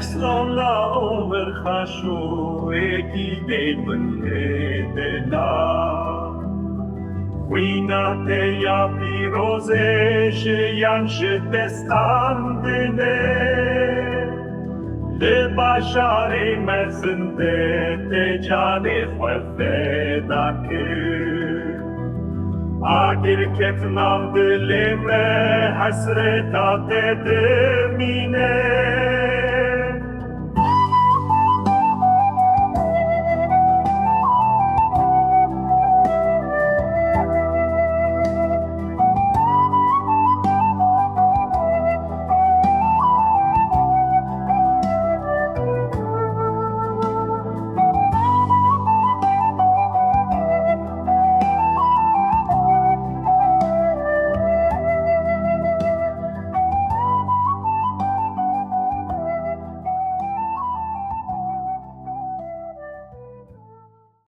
Exona over khashu eki de bunedena Wina te ya piroze sheyan shtestandene Le bashare mesende te jane fefedake Agir ketnam dilime hasreta te demine